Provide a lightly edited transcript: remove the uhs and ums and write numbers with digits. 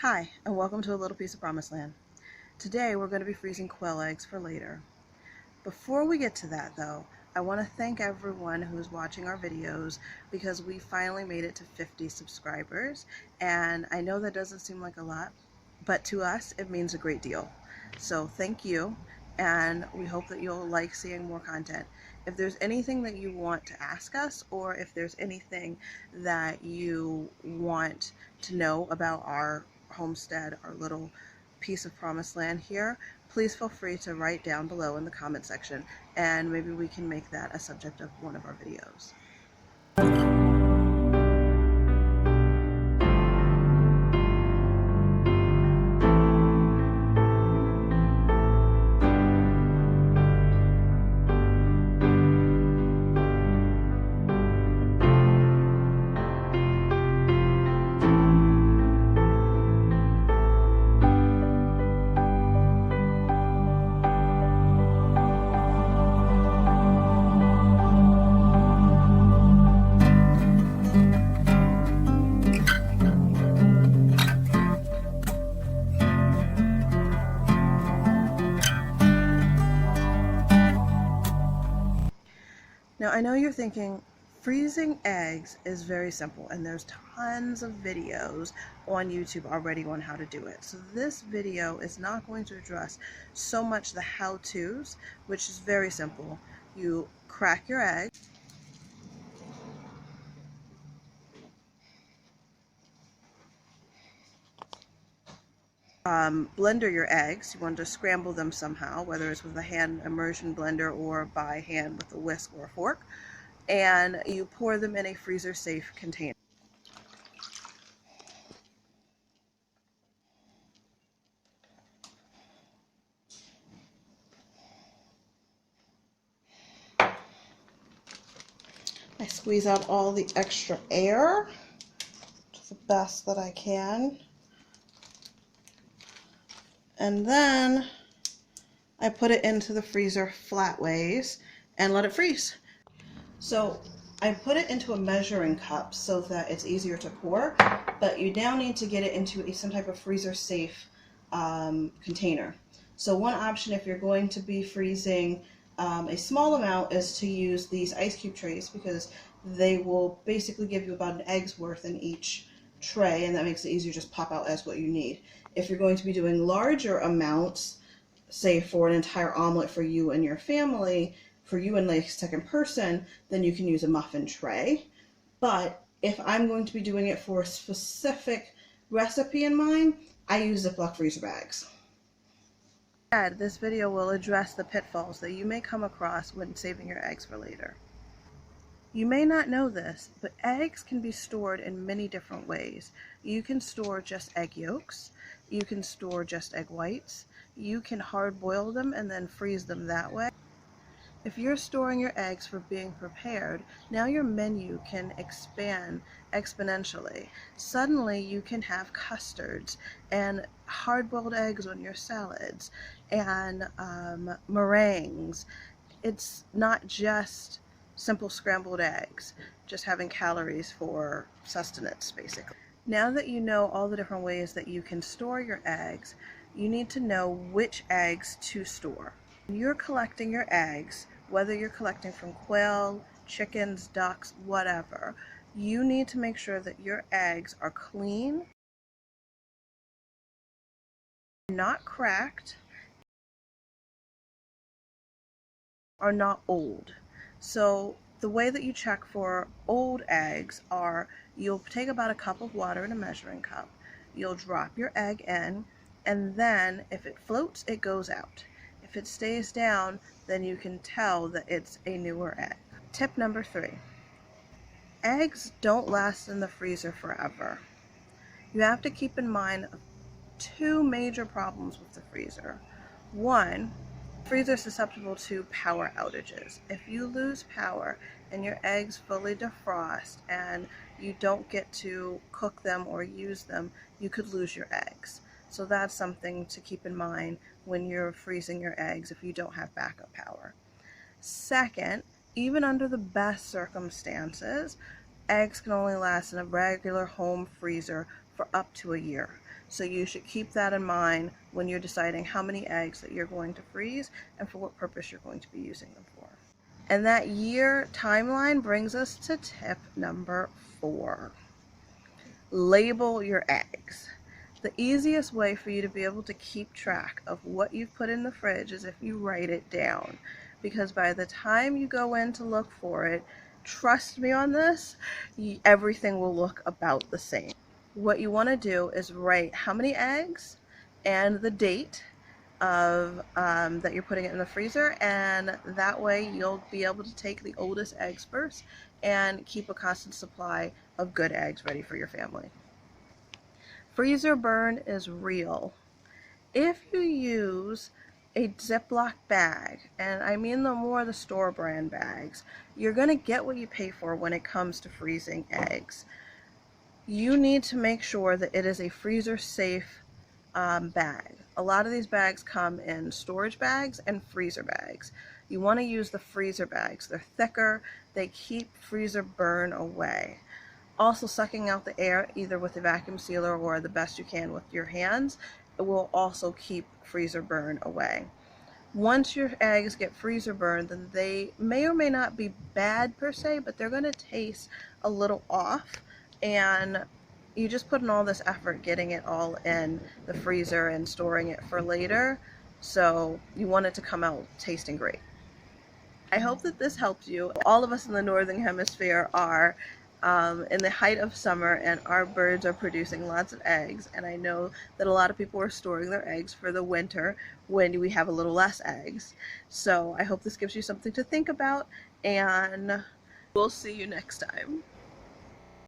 Hi, and welcome to A Little Piece of Promised Land. Today we're going to be freezing quail eggs for later. Before we get to that though, I want to thank everyone who's watching our videos because we finally made it to 50 subscribers, and I know that doesn't seem like a lot, but to us it means a great deal. So thank you, and we hope that you'll like seeing more content. If there's anything that you want to ask us, or if there's anything that you want to know about our homestead, our little piece of promised land here, please feel free to write down below in the comment section, and maybe we can make that a subject of one of our videos. Now, I know you're thinking, freezing eggs is very simple, and there's tons of videos on YouTube already on how to do it. So this video is not going to address so much the how-tos, which is very simple. You crack your egg, blender your eggs. You want to scramble them somehow, whether it's with a hand immersion blender or by hand with a whisk or a fork, and you pour them in a freezer safe container. I squeeze out all the extra air to the best that I can, and then I put it into the freezer flat ways and let it freeze. So I put it into a measuring cup so that it's easier to pour, but you now need to get it into some type of freezer safe container. So one option, if you're going to be freezing a small amount, is to use these ice cube trays, because they will basically give you about an egg's worth in each tray, and that makes it easier to just pop out as what you need. If you're going to be doing larger amounts, say for an entire omelet for you and your family, for you and like second person, then you can use a muffin tray. But if I'm going to be doing it for a specific recipe in mind, I use Ziploc freezer bags. This video will address the pitfalls that you may come across when saving your eggs for later. You may not know this, but eggs can be stored in many different ways. You can store just egg yolks, you can store just egg whites, you can hard boil them and then freeze them that way. If you're storing your eggs for being prepared, now your menu can expand exponentially. Suddenly you can have custards and hard-boiled eggs on your salads and meringues. It's not just simple scrambled eggs, just having calories for sustenance, basically. Now that you know all the different ways that you can store your eggs, you need to know which eggs to store. When you're collecting your eggs, whether you're collecting from quail, chickens, ducks, whatever, you need to make sure that your eggs are clean, not cracked, are not old. So the way that you check for old eggs are, you'll take about a cup of water in a measuring cup, you'll drop your egg in, and then if it floats, it goes out. If it stays down, then you can tell that it's a newer egg. Tip number 3. Eggs don't last in the freezer forever. You have to keep in mind 2 major problems with the freezer. One, freezer is susceptible to power outages. If you lose power and your eggs fully defrost and you don't get to cook them or use them, you could lose your eggs. So that's something to keep in mind when you're freezing your eggs if you don't have backup power. Second, even under the best circumstances, eggs can only last in a regular home freezer for up to a year. So you should keep that in mind when you're deciding how many eggs that you're going to freeze and for what purpose you're going to be using them for. And that year timeline brings us to tip number 4. Label your eggs. The easiest way for you to be able to keep track of what you've put in the fridge is if you write it down. Because by the time you go in to look for it, trust me on this, everything will look about the same. What you want to do is write how many eggs and the date of that you're putting it in the freezer, and that way you'll be able to take the oldest eggs first and keep a constant supply of good eggs ready for your family. Freezer burn is real. If you use a Ziploc bag, and I mean the store brand bags, you're going to get what you pay for when it comes to freezing eggs. You need to make sure that it is a freezer safe bag. A lot of these bags come in storage bags and freezer bags. You want to use the freezer bags. They're thicker, they keep freezer burn away. Also, sucking out the air either with a vacuum sealer or the best you can with your hands, it will also keep freezer burn away. Once your eggs get freezer burned, then they may or may not be bad per se, but they're going to taste a little off, and you just put in all this effort getting it all in the freezer and storing it for later, so you want it to come out tasting great. I hope that this helps you. All of us in the Northern Hemisphere are in the height of summer, and our birds are producing lots of eggs, and I know that a lot of people are storing their eggs for the winter when we have a little less eggs. So I hope this gives you something to think about, and we'll see you next time.